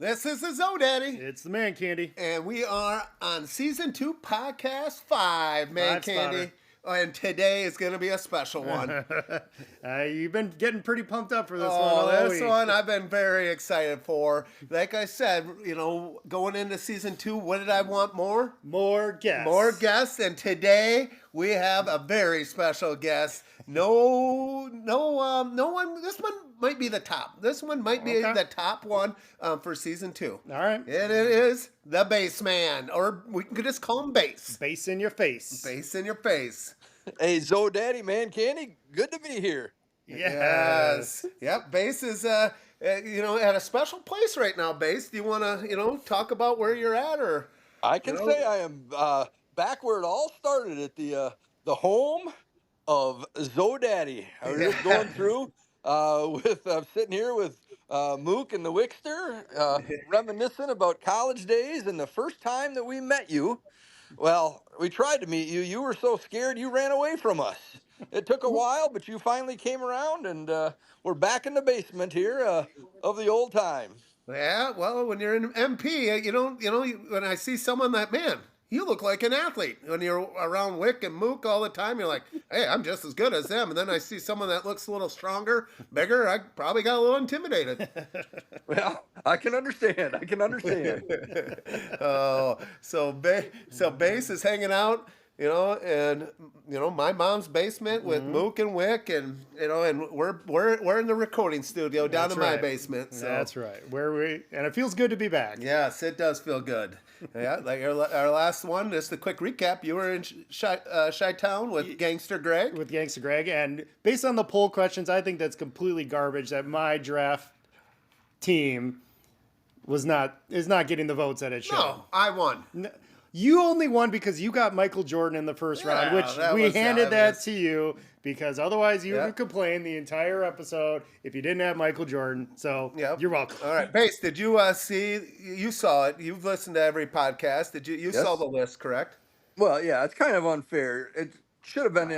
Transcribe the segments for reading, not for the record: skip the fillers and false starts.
This is the Zo-Daddy. It's the ManCandy. And we are on Season 2, Podcast 5, ManCandy. And today is going to be a special one. You've been getting pretty pumped up for this one. Oh, this one I've been very excited for. Like I said, going into Season 2, what did I want more? More guests. More guests. And today we have a very special guest. No one. This one might be the top. This one might be the top one for Season 2. All right. And it is the Bass Man, or we could just call him Bass. Bass in your face. Bass in your face. Hey, Zo-Daddy, ManCandy, good to be here. Yes. Yep. Bass is at a special place right now. Bass, do you want to talk about where you're at, or? I can say I am back where it all started at the home of Zo-Daddy. I was just going through I'm sitting here with Mook and the Wickster, reminiscing about college days and the first time that we met you. Well, we tried to meet you. You were so scared you ran away from us. It took a while, but you finally came around, and we're back in the basement here of the old time. Yeah, well, when you're in MP, when I see someone that, man, you look like an athlete. When you're around Wick and Mook all the time, you're like, hey, I'm just as good as them. And then I see someone that looks a little stronger, bigger, I probably got a little intimidated. Well, I can understand. So Bass is hanging out, in my mom's basement with Mook and Wick, and and we're in the recording studio down in my basement. So. That's right. And it feels good to be back. Yes, it does feel good. Yeah, like our last one. Just a quick recap. You were in Chi-Town with Gangster Greg. And based on the poll questions, I think that's completely garbage. That my draft team is not getting the votes that it should. No, I won. You only won because you got Michael Jordan in the first round, which we handed that to you because otherwise you would complain the entire episode if you didn't have Michael Jordan. So you're welcome. All right, Bass, did you see? You saw it. You've listened to every podcast. Did you? You saw the list, correct? Well, yeah, it's kind of unfair. It should have been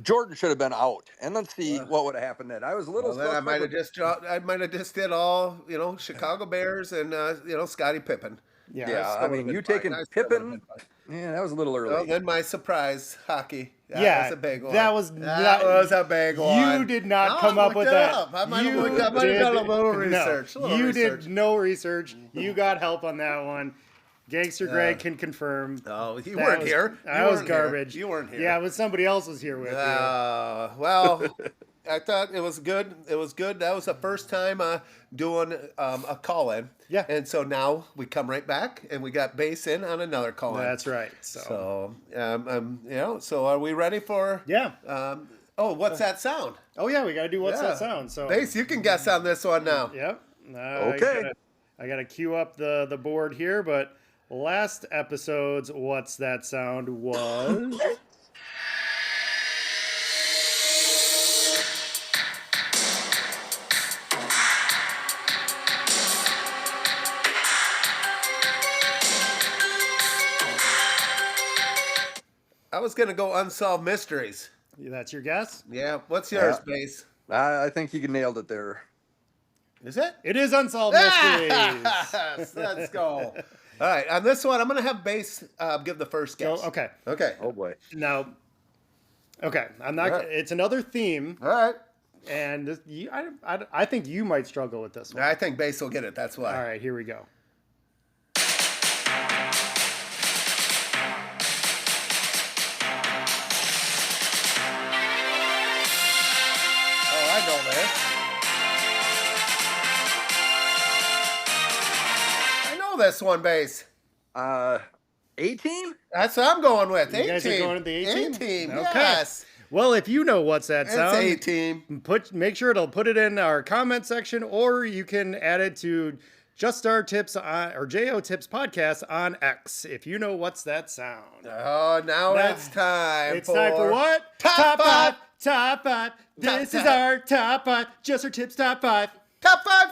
Jordan should have been out, and let's see what would have happened then. I was a little. Then I might have just did all Chicago Bears and Scottie Pippen. Yeah, I mean, you taking Pippen, that was a little early. Well, then my surprise hockey. That was a big one. That was a big one. You did not come up with that. I might have done a little research. Did no research. You got help on that one. Gangster Greg can confirm. Oh, you weren't here. That was garbage. You weren't here. Yeah, but somebody else was here with you. Well, I thought it was good. It was good. That was the first time doing a call-in. Yeah. And so now we come right back, and we got Bass in on another call-in. That's right. So so are we ready for? Yeah. What's that sound? Oh yeah, we got to do what's that sound. So Bass, you can guess on this one now. Yep. Okay. I got to queue up the board here, but last episode's what's that sound was. I was going to go Unsolved Mysteries. That's your guess? Yeah. What's yours, Bass? I think you nailed it there. Is it? It is Unsolved Mysteries. Yes, let's go. All right. On this one, I'm going to have Bass give the first guess. So, okay. Okay. Oh, boy. Now, I'm not. Right. It's another theme. All right. And I think you might struggle with this one. I think Bass will get it. That's why. All right. Here we go. I know this. I know this one, Bass. A-Team? That's what I'm going with. You guys are going with the A-Team? A-Team, Okay. yes. Well, if you know what's that sound, It's A-Team. make sure to put it in our comment section, or you can add it to Just Our Tips or JOTips podcast on X. If you know what's that sound. Oh, now it's time. It's time for what? Top five. Top five. This Top is our top five. Just Our Tips top five. Top five.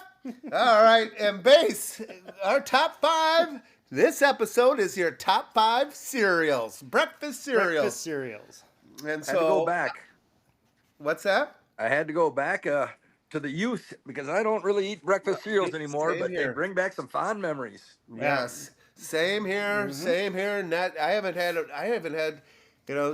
All right, and Bass, our top five. This episode is your top five cereals, breakfast cereals. cereals. And I had to go back. What's that? I had to go back. to the youth because I don't really eat breakfast cereals anymore, Same but they here. bring back some fond memories. Yes. Same here. Mm-hmm. Same here. And that I haven't had,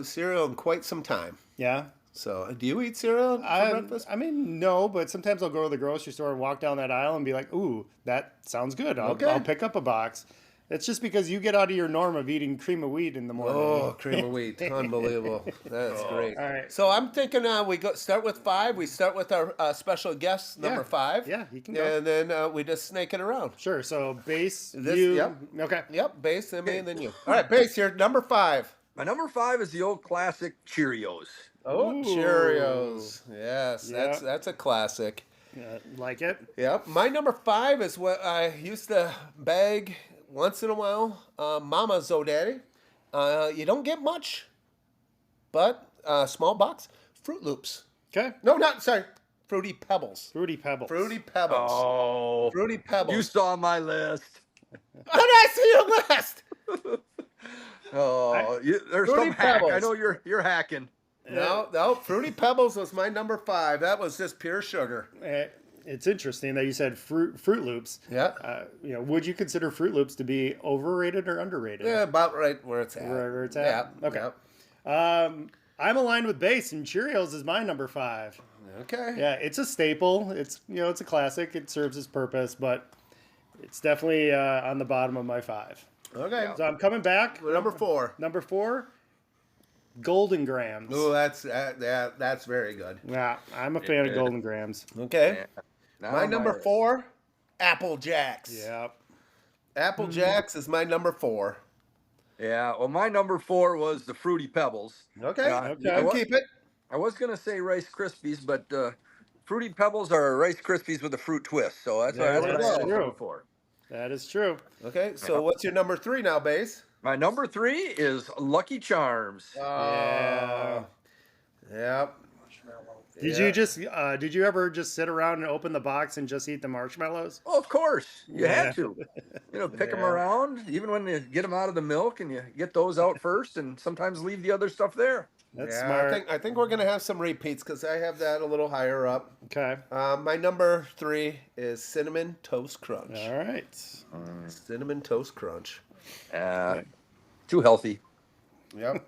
cereal in quite some time. Yeah. So, do you eat cereal for breakfast? I mean, no, but sometimes I'll go to the grocery store and walk down that aisle and be like, "Ooh, that sounds good. I'll pick up a box." It's just because you get out of your norm of eating cream of wheat in the morning. Oh, cream of wheat. Unbelievable. That's great. All right. So I'm thinking we start with 5. We start with our special guest, number 5. Yeah, you can go. And then we just snake it around. Sure. So base, Yep. Okay. Yep, base, then me, and then you. All right, base here, number 5. My number 5 is the old classic Cheerios. Oh, Ooh. Cheerios. Yes, Yeah. that's a classic. Like it? Yep. My number 5 is what I used to bag once in a while. Mama Zo-Daddy. You don't get much, but small box. Fruit Loops. Okay. No, sorry. Fruity Pebbles. Fruity Pebbles. Fruity Pebbles. Oh, Fruity Pebbles. you saw my list. How did I see your list? Oh, there's Fruity some hack. I Pebbles. know you're hacking. No. Fruity Pebbles was my number 5. That was just pure sugar. It's interesting that you said Fruit Loops. Yeah. Would you consider Fruit Loops to be overrated or underrated? Yeah, about right where it's at. Where it's at? Yeah. Okay. Yeah. I'm aligned with base, and Cheerios is my number 5. Okay. Yeah, it's a staple. It's it's a classic. It serves its purpose, but it's definitely on the bottom of my 5. Okay. So I'm coming back. Number 4. Number 4, Golden Grams. Oh, that's very good. Yeah, I'm a fan of Golden Grams. Okay. Now My number list. 4, Apple Jacks. Yeah. Apple Jacks is my number 4. Yeah, well, my number 4 was the Fruity Pebbles. Okay. Okay. Keep it. I was gonna say Rice Krispies, but Fruity Pebbles are Rice Krispies with a fruit twist, so that's what I That's had true. for. That is true. Okay. So what's your number 3 now, Base? My number 3 is Lucky Charms. Yeah. Yep. Did you ever just sit around and open the box and just eat the marshmallows? Oh, of course, you Yeah. had to. Pick them around, even when you get them out of the milk, and you get those out first, and sometimes leave the other stuff there. That's Yeah, smart. I think we're gonna have some repeats because I have that a little higher up. Okay. My number 3 is Cinnamon Toast Crunch. All right. Cinnamon Toast Crunch. Too healthy. Yep.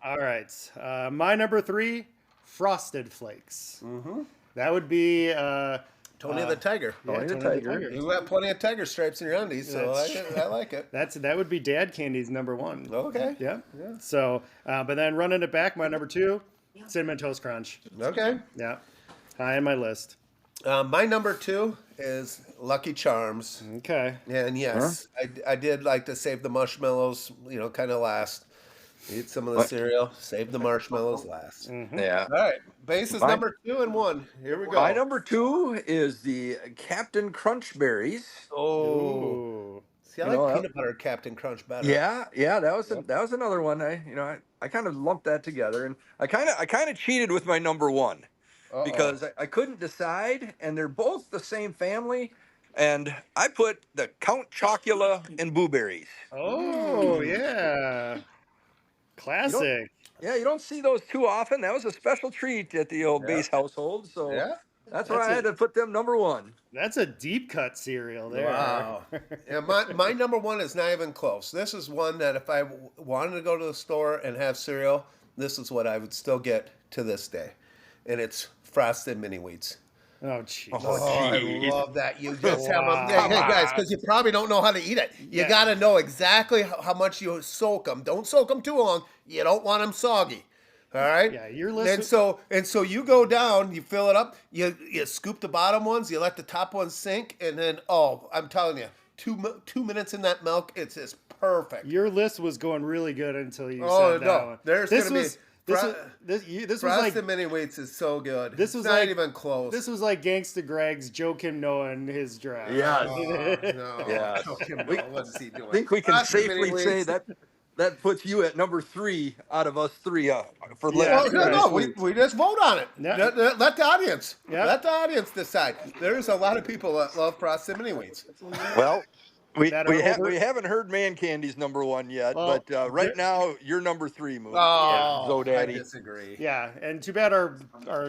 All right. My number 3, Frosted Flakes. Mm-hmm. That would be Tony the Tiger. Tony the Tony Tiger. You got plenty of tiger stripes in your undies, so I like it. That would be Dad Candy's number 1. Okay. Yeah. So, but then running it back, my number 2, Cinnamon Toast Crunch. Okay. Yeah. High on my list. My number 2 is Lucky Charms. Okay. And yes, I did like to save the marshmallows, kind of last. Eat some of the cereal, save the marshmallows last. Yeah. All right. Base is number 2 and 1. Here we go. My number 2 is the Captain Crunch Berries. Oh. Ooh. See, I like peanut butter Captain Crunch better. Yeah, that was another one. I kind of lumped that together, and I kind of cheated with my number 1 because I couldn't decide, and they're both the same family, and I put the Count Chocula and Boo Berries. Oh, yeah. Classic. Yeah, you don't see those too often. That was a special treat at the old base household, so that's why I had to put them number 1. That's a deep cut cereal there. Wow. Yeah, my number 1 is not even close. This is one that if I wanted to go to the store and have cereal, this is what I would still get to this day. And it's Frosted Mini Wheats. Oh, jeez. I love that. You just have them. Hey, guys, because you probably don't know how to eat it. You got to know exactly how much you soak them. Don't soak them too long. You don't want them soggy. All right. Yeah, you're listening. And so you go down, you fill it up, you scoop the bottom ones, you let the top ones sink, and then I'm telling you, 2 minutes in that milk, it's just perfect. Your list was going really good until you said that one. There's gonna be. This was like Frosted Mini Wheats is so good. This was it's not like, even close. This was like Gangsta Greg's Joe Kim Noah and his draft. Yeah. No. Yeah. What is he doing? I think we can Frosted Mini safely say Wheats. that puts you at number 3 out of us 3 for Yeah. list. No, we just vote on it. Yeah. Let the audience. Yeah. Let the audience decide. There's a lot of people that love Frosted Mini Wheats. Well, We that we are have over. we haven't heard ManCandy's number one yet, Well, but right now you're number 3, Mook. yeah. I Zo-Daddy. disagree. Yeah, and too bad our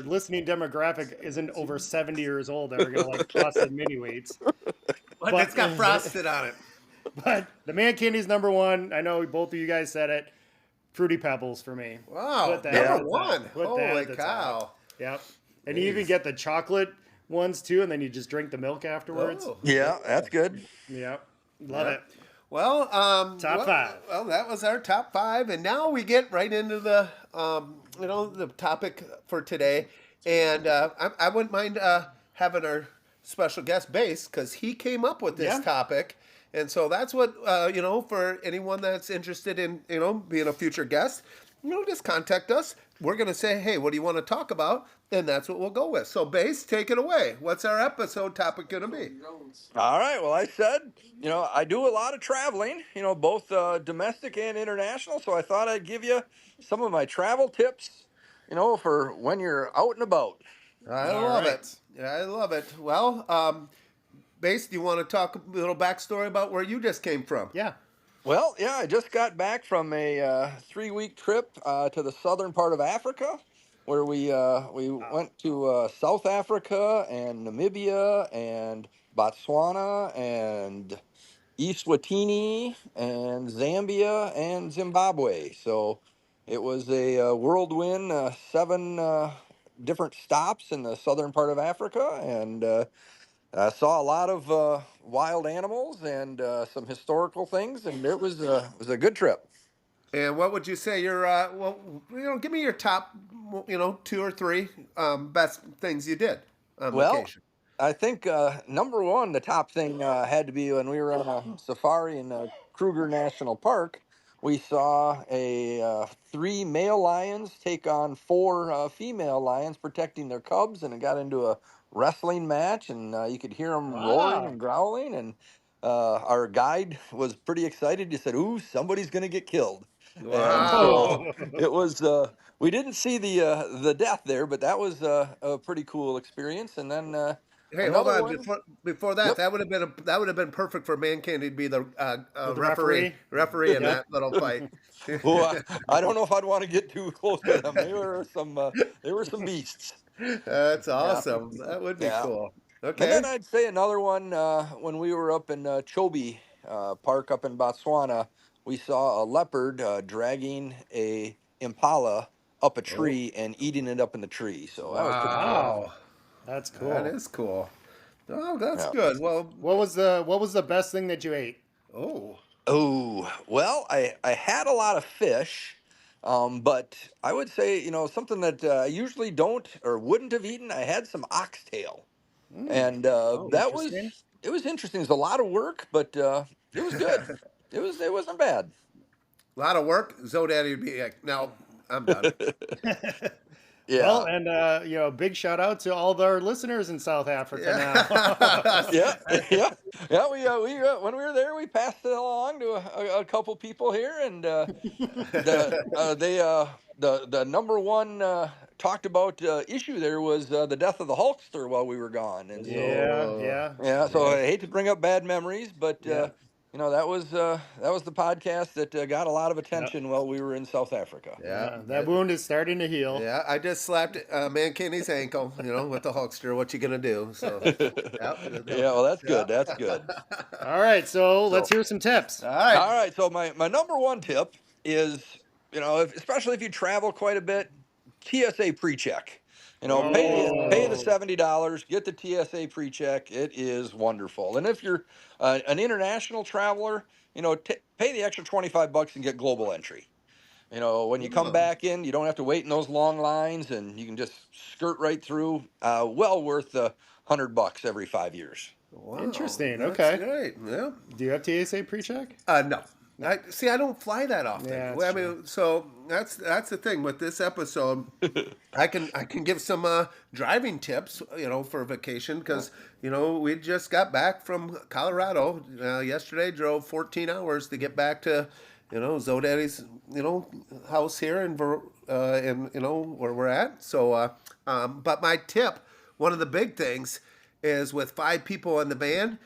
listening demographic isn't over 70 years old that are gonna like toss in mini weights. But But it's got frosted on it. but the ManCandy's number one. I know both of you guys said it. Fruity Pebbles for me. Wow, Put that Yeah. at number the top. one. Put that Holy at the cow. top. Yep. And you even get the chocolate ones too, and then you just drink the milk afterwards. Oh. Yeah, that's good. Yep. Love Yeah. it. Well, Top five. Well, that was our top 5, and now we get right into the, the topic for today. And I wouldn't mind having our special guest Base because he came up with this Yeah. topic, and so that's what for anyone that's interested in being a future guest, just contact us. We're gonna say, hey, what do you want to talk about? And that's what we'll go with. So, Base, take it away. What's our episode topic gonna be? All right. Well, I said, I do a lot of traveling, both domestic and international. So I thought I'd give you some of my travel tips, for when you're out and about. I All love right. it. Yeah, I love it. Well, Base, do you want to talk a little backstory about where you just came from? Yeah. Well, yeah, I just got back from a 3-week trip to the southern part of Africa, where we went to South Africa and Namibia and Botswana and Eswatini and Zambia and Zimbabwe. So it was a whirlwind, 7 different stops in the southern part of Africa, and I saw a lot of wild animals and some historical things, and it was a good trip. And what would you say your give me your top 2 or 3 best things you did on Well, vacation. I think number one, the top thing had to be when we were on a safari in Kruger National Park. We saw 3 male lions take on 4 female lions protecting their cubs, and it got into a wrestling match, and you could hear them roaring Wow. and growling. And our guide was pretty excited. He said, "Ooh, somebody's going to get killed." And so Wow. it was. We didn't see the death there, but that was a pretty cool experience. And then Hey, hold another on. one. Before that, Yep. that would have been perfect for ManCandy to be the The referee in Yep. that little fight. Well, I don't know if I'd want to get too close to them. They were some beasts. That's Yeah, awesome. That would be yeah. cool. And Okay. then I'd say another one when we were up in Chobe Park up in Botswana, we saw a leopard dragging a impala up a Oh, tree and eating it up in the tree. So that was pretty cool. wow. That's That cool. is cool. Oh, that's Yeah. good. Well, What was the best thing that you ate? oh, Oh, well, I had a lot of fish, but I would say, something that I usually don't or wouldn't have eaten. I had some oxtail, and Oh, that interesting. it was interesting. It was a lot of work, but it was good. It wasn't bad. a lot of work. Zo-Daddy would be like, no, I'm done. Well, Yeah. and big shout out to all of our listeners in South Africa now. Yeah, yeah, yeah. We when we were there, we passed it along to a couple people here, and the number one talked about issue there was the death of the Hulkster while we were gone, and so Yeah, Oh, yeah, yeah. So yeah, I hate to bring up bad memories, but yeah, that was the podcast that got a lot of yeah, attention while we were in South Africa. yeah. yeah. That wound is starting to heal. Yeah, I just slapped ManCandy's ankle, with the Hulkster. What you gonna do? So, yeah, Yeah, well, that's yeah. good. That's good. All right, so let's So, hear some tips. All right. all right. So my number one tip is, especially if you travel quite a bit, TSA pre-check. Pay the Oh, $70, get the TSA pre-check. It is wonderful. And if you're an international traveler, pay the extra $25 and get global entry. When you come Oh, back in, you don't have to wait in those long lines, and you can just skirt right through. Well worth the $100 every 5 years. wow, interesting. that's Okay. great. Yeah. Do you have TSA pre-check? No. I don't fly that often. Yeah, Well, I that's mean, so that's the thing with this episode. I can give some driving tips, for vacation because we just got back from Colorado yesterday. Drove 14 hours to get back to Zo-Daddy's house here in where we're at. So, but my tip, one of the big things, is with 5 people in the van.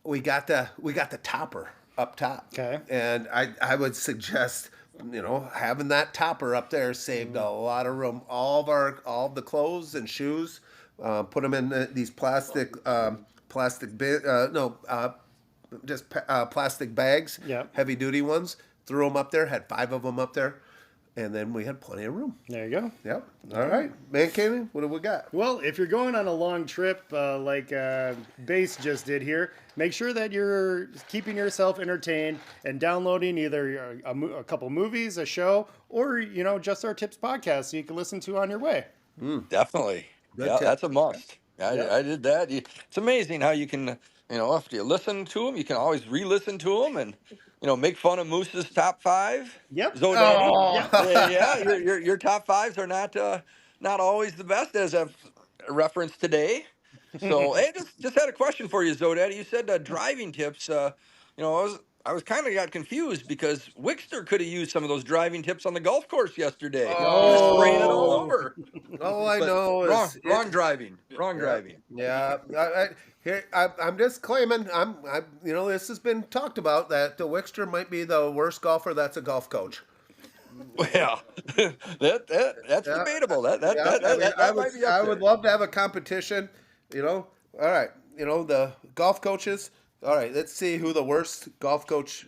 we got the topper up top. Okay. And I would suggest, having that topper up there saved a lot of room. All of the clothes and shoes, put them in these plastic bin, no, just plastic bags, Yeah. heavy duty ones. Threw them up there. Had 5 of them up there, and then we had plenty of room. There you go. Yep. All right, ManCandy, what do we got? Well, if you're going on a long trip like Base just did here, make sure that you're keeping yourself entertained and downloading either a couple movies, a show, or Just Our Tips podcast so you can listen to on your way. Definitely. Good Yeah, tip. that's a must. I did that. It's amazing how you can, after you listen to them, you can always re-listen to them and, make fun of Moose's top 5. Yep. Zo-Daddy. Oh. Yeah, your top 5s are not always the best, as I've referenced today. So, hey, just had a question for you, Zo-Daddy. You said driving tips. I was kind of got confused because Wickster could have used some of those driving tips on the golf course yesterday. He was spraying it all over. All I But know wrong, is wrong driving. Wrong Yeah, driving. yeah. I'm just claiming. This has been talked about that the Wickster might be the worst golfer. That's a golf coach. Well, that's Yeah, debatable. That yeah. I mean, that might be up I there. would love to have a competition. All right. The golf coaches. All right. Let's see who the worst golfers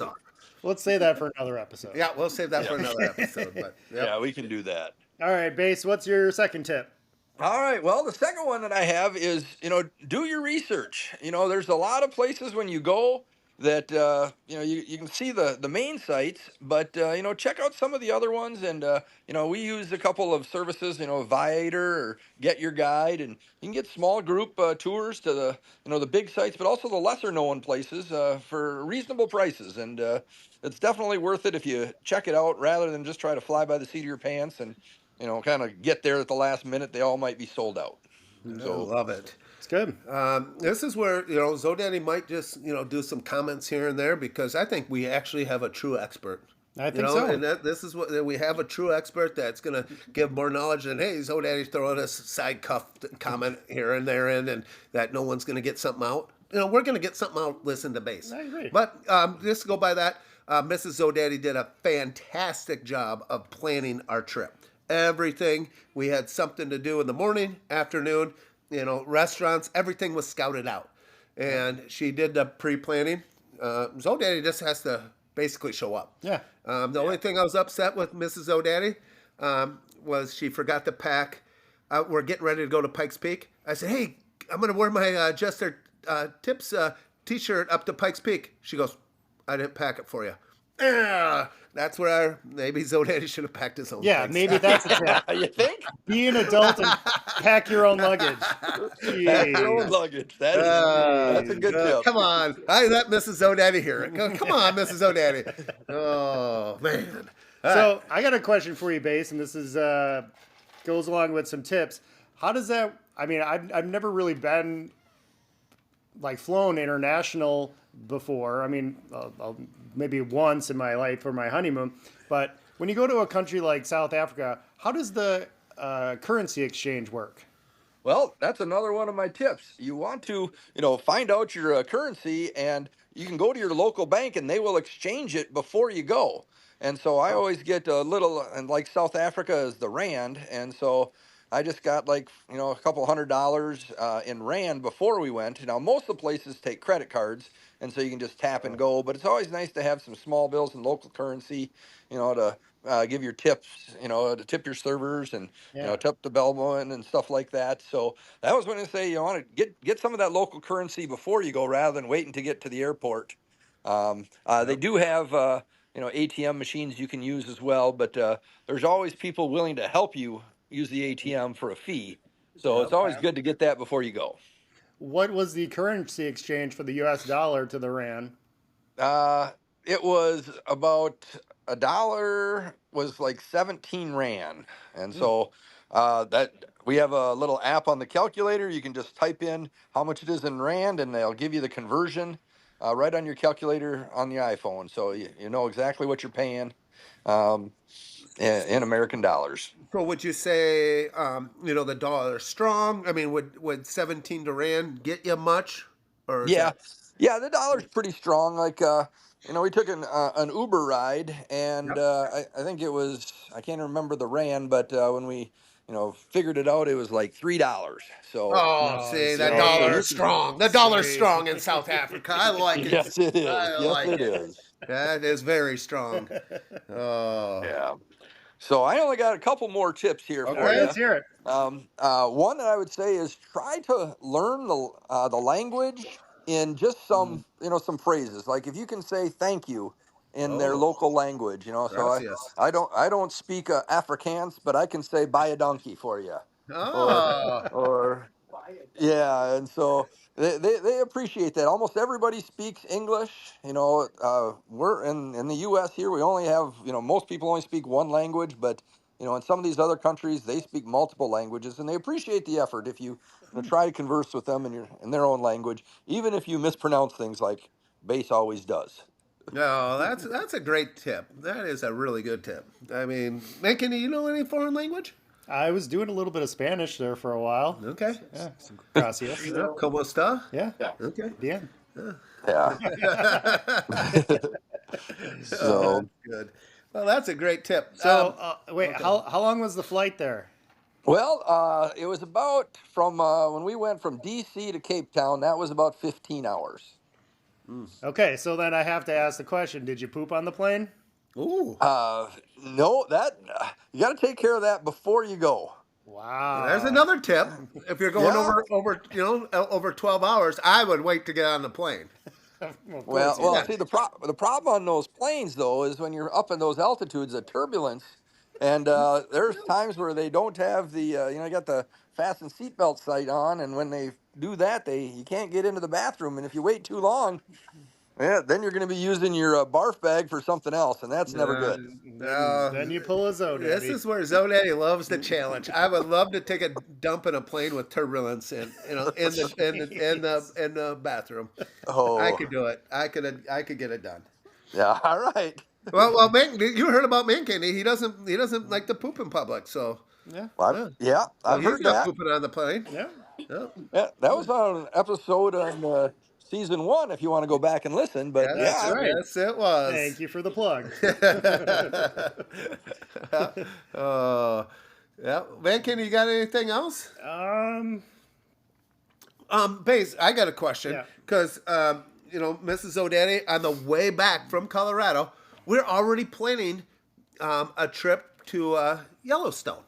are. Let's say that for another episode. Yeah, we'll save that for another episode. But yep. Yeah, we can do that. All right, Base, what's your second tip? All right. Well, the second one that I have is, do your research. There's a lot of places when you go that, you can see the main sites, but, check out some of the other ones. And, we use a couple of services, Viator or Get Your Guide, and you can get small group tours to the big sites, but also the lesser known places for reasonable prices. And it's definitely worth it if you check it out rather than just try to fly by the seat of your pants and, kind of get there at the last minute. They all might be sold out. I So, love it. It's good. This is where Zo-Daddy might just do some comments here and there because I think we actually have a true expert. I think so. And this is what we have, a true expert that's going to give more knowledge than, hey, Zo-Daddy's throwing a side cuff comment here and there and that no one's going to get something out. We're going to get something out. Listen to Base. I agree. But just to go by that, Mrs. Zo-Daddy did a fantastic job of planning our trip. Everything. We had something to do in the morning, afternoon, restaurants, everything was scouted out. And she did the pre-planning. Zo-Daddy just has to basically show up. Yeah. The only thing I was upset with Mrs. Zo-Daddy was she forgot to pack. We're getting ready to go to Pikes Peak. I said, hey, I'm going to wear my Just Our Tips t-shirt up to Pikes Peak. She goes, I didn't pack it for you. That's where maybe Zo-Daddy should have packed his own. Yeah, things. maybe that's a tip. you think? Be an adult and pack your own luggage. Pack your own luggage. That's a good tip. Come on. I let Mrs. Zo-Daddy hear it. Come on, Mrs. Zo-Daddy. Oh, man. So I got a question for you, Base, and this is goes along with some tips. How does that? I mean, I've never really been flown international before. I mean, maybe once in my life for my honeymoon. But when you go to a country like South Africa, how does the currency exchange work? Well, that's another one of my tips. You want to, find out your currency, and you can go to your local bank and they will exchange it before you go. And so I always get a little, and like South Africa is the rand, and so I just got a couple $100 in rand before we went. Now most of the places take credit cards, and so you can just tap and go. But it's always nice to have some small bills in local currency, to give your tips, to tip your servers and tip the bellman and stuff like that. So that was when I say you want to get some of that local currency before you go, rather than waiting to get to the airport. They do have ATM machines you can use as well, but there's always people willing to help you use the ATM for a fee. So it's always good to get that before you go. What was the currency exchange for the U.S. dollar to the rand? It was about $1 was like 17 rand. And so that we have a little app on the calculator. You can just type in how much it is in rand, and they'll give you the conversion right on your calculator on the iPhone. So you know exactly what you're paying in American dollars. So would you say, the dollar is strong? I mean, would 17 to rand get you much? or is Yeah, that? yeah, the dollar's pretty strong. Like, we took an Uber ride, and Yep. I think it was, I can't remember the rand, but when we figured it out, it was like $3. So Oh, No, see, the so dollar you is can, strong. The dollar's sweet. strong in South Africa. I like it. yes, it is. I Yes, like it it. is. That is very strong. Oh, Yeah. So I only got a couple more tips here All for right, okay. you. let's hear it. One that I would say is try to learn the language in just Mm. some phrases. Like if you can say thank you in their Oh, local language. So gracias. I don't speak Afrikaans, but I can say buy a donkey for you, or Oh, or yeah, and so they appreciate that. Almost everybody speaks English. We're in the U.S. here. We only have, most people only speak one language, but in some of these other countries, they speak multiple languages, and they appreciate the effort if you try to converse with them in their own language, even if you mispronounce things like Base always does. no, that's a great tip. That is a really good tip. I mean, man, can you know any foreign language? I was doing a little bit of Spanish there for a while. Okay. Yeah, some gracias. Yeah, ¿cómo está? Yeah, Okay. bien. Yeah. Oh, that's So, good. Well, that's a great tip. So, wait, Okay. how long was the flight there? well, it was about from when we went from D.C. to Cape Town. That was about 15 hours. Okay, so then I have to ask the question: did you poop on the plane? Ooh, No, that you got to take care of that before you go. there's Wow. another tip. If you're going Yeah. over 12 hours, I would wait to get on the plane. Of Well, course you well, Yeah. would. see the problem on those planes though is when you're up in those altitudes, the turbulence, and there's times where they don't have the you got the fasten seatbelt sight on, and when they do that, you can't get into the bathroom, and if you wait too long, yeah, then you're going to be using your barf bag for something else, and that's never Uh, good. Then you pull a this Zo-Daddy. is where Zo-Daddy loves the challenge. I would love to take a dump in a plane with turbulence in the bathroom. I Oh, could do it. I could get it done. yeah, all right. Well, you heard about ManCandy. He doesn't like to poop in public. So, Yeah, Well, yeah. yeah, So I've he's heard not that. pooping on the plane. yeah. Yeah, Yeah, that was on an episode on season one. If you want to go back and listen, but That's yeah, right. yes, it was. Thank you for the plug. Oh, yeah. ManCandy, you got anything else? um, Baze, I got a question yeah. because Mrs. Zo-Daddy, on the way back from Colorado, we're already planning a trip to Yellowstone.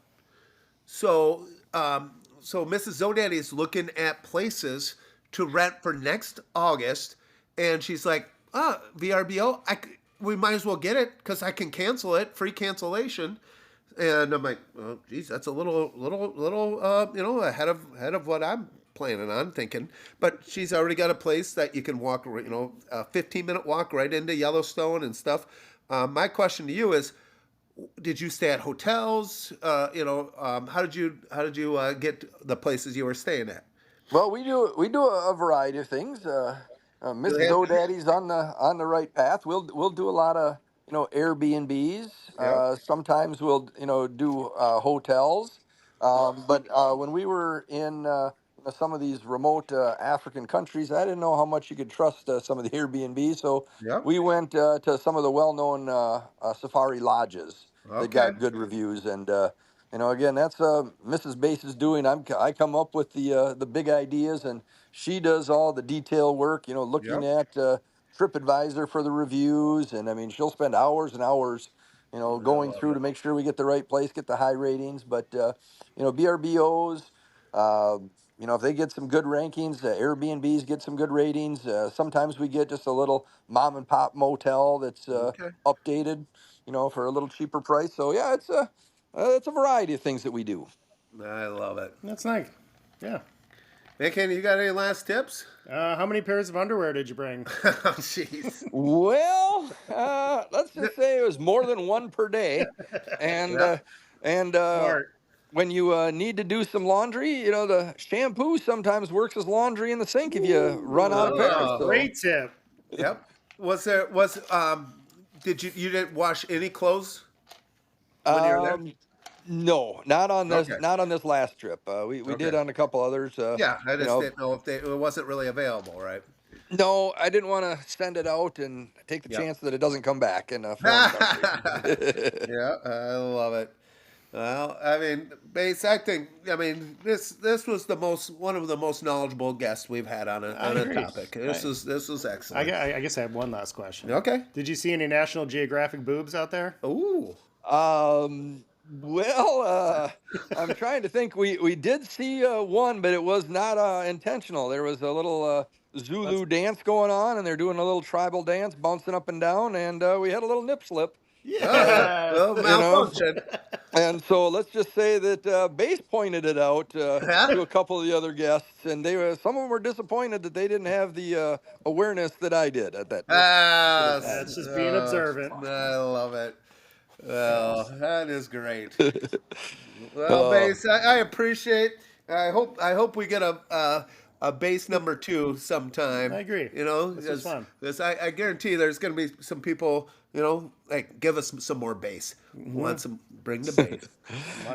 So Mrs. Zo-Daddy is looking at places to rent for next August, and she's like, VRBO, we might as well get it because I can cancel it, free cancellation. And I'm like, oh, geez, that's a little, ahead of what I'm planning on thinking. But she's already got a place that you can walk, a 15-minute walk right into Yellowstone and stuff. My question to you is, did you stay at hotels? How did you get the places you were staying at? well, we do a variety of things. You Mrs. had- O'Daddy's on the right path. We'll do a lot of Airbnbs. Yep. Sometimes we'll do hotels. But when we were in some of these remote African countries, I didn't know how much you could trust some of the Airbnbs. So Yep. we went to some of the well-known safari lodges that Okay. got good reviews. And again, that's Mrs. Base's doing. I come up with the big ideas, and she does all the detail work. Looking Yep. at TripAdvisor for the reviews, and I mean, she'll spend hours and hours, I going love through it. to make sure we get the right place, get the high ratings. But BRBOs, uh, if they get some good rankings, Airbnbs get some good ratings. Sometimes we get just a little mom and pop motel that's Okay. updated, for a little cheaper price. So yeah, it's a variety of things that we do. I love it. That's nice. Yeah. Hey, Kenny, you got any last tips? How many pairs of underwear did you bring? Oh, jeez. Well, let's just say it was more than one per day, and Yeah. and Smart. when you need to do some laundry, the shampoo sometimes works as laundry in the sink if you run out of pairs. Oh, So Great tip. yep. Did you didn't wash any clothes when you were there? um, No, not on this. Okay. Not on this last trip. We did Okay. on a couple others. Yeah, I You just know, didn't know if it wasn't really available, right? no, I didn't want to send it out and take the Yep. chance that it doesn't come back in a foreign country. Yeah, I love it. Well, I mean, Bates, I mean, this was one of the most knowledgeable guests we've had on I a agree. topic. This was excellent. I guess I have one last question. Okay. Did you see any National Geographic boobs out there? Ooh. Well, I'm trying to think. We did see one, but it was not intentional. There was a little Zulu dance going on, and they're doing a little tribal dance, bouncing up and down, and we had a little nip slip. Yeah. Well, You know, malfunction. and so let's just say that Base pointed it out Yeah. to a couple of the other guests, and some of them were disappointed that they didn't have the awareness that I did at that. That's just being observant. I love it. Well, that is great. Well, Uh, Bass, I appreciate. I hope we get a base number 2 sometime. I agree. You know, This was fun. I guarantee there's going to be some people. You know, like give us some more bass. Want some? Bring the bass.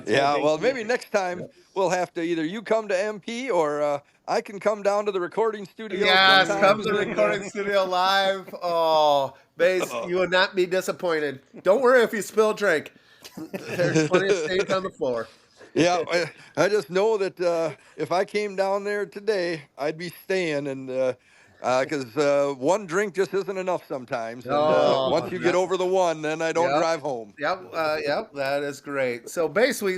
Yeah, well, maybe next time we'll have to either you come to MP or I can come down to the recording studio. Yes, come sometimes to the and, recording studio live. Oh, Bass, you will not be disappointed. Don't worry if you spill drink. There's plenty of stains on the floor. Yeah, I just know that if I came down there today, I'd be staying, and because one drink just isn't enough sometimes. And Oh, once you get over the one, then I don't Yep. drive home. Yep, that is great. So, Bass, we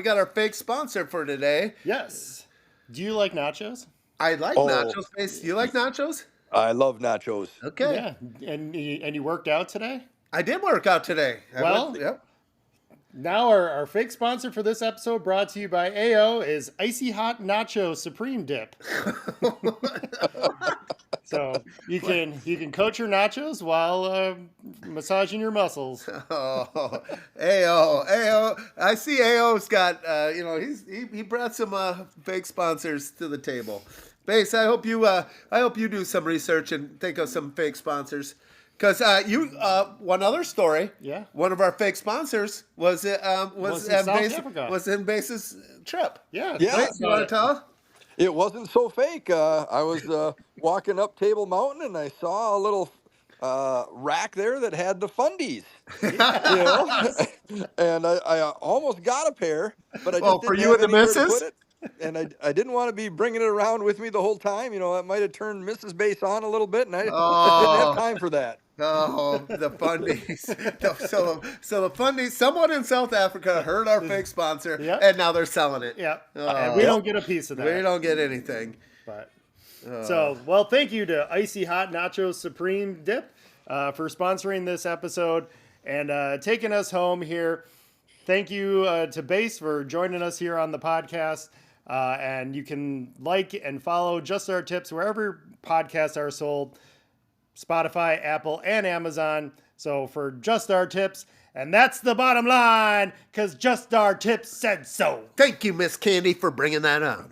got our fake sponsor for today. Yes. Do you like nachos? I like Oh. nachos. Bass, you like nachos? I love nachos. Okay. Yeah. And you worked out today? I did work out today. Yep. Now our fake sponsor for this episode, brought to you by AO, is Icy Hot Nacho Supreme Dip. So you can coach your nachos while massaging your muscles. Oh, AO. I see AO's got, he brought some fake sponsors to the table. Bass, I hope you do some research and think of some fake sponsors. Because one other story. Yeah. One of our fake sponsors was in South Africa. Was in Bass's trip. Yeah. Yeah. Bass, you want to tell? It wasn't so fake. I was walking up Table Mountain and I saw a little rack there that had the fundies. You know, and I almost got a pair, but I just Oh, didn't for you have and the anywhere to missus? put it. And I didn't want to be bringing it around with me the whole time. You know, that might have turned Mrs. Bass on a little bit, and I didn't have time for that. Oh, the fundies. So the fundies, someone in South Africa heard our fake sponsor, Yep. and now they're selling it. Yeah. Oh. And we don't get a piece of that. We don't get anything. But so, well, thank you to Icy Hot Nacho Supreme Dip for sponsoring this episode and taking us home here. Thank you to Bass for joining us here on the podcast. And you can like and follow Just Our Tips wherever podcasts are sold, Spotify, Apple, and Amazon. So for Just Our Tips, and that's the bottom line, because Just Our Tips said so. Thank you, Miss Candy, for bringing that on.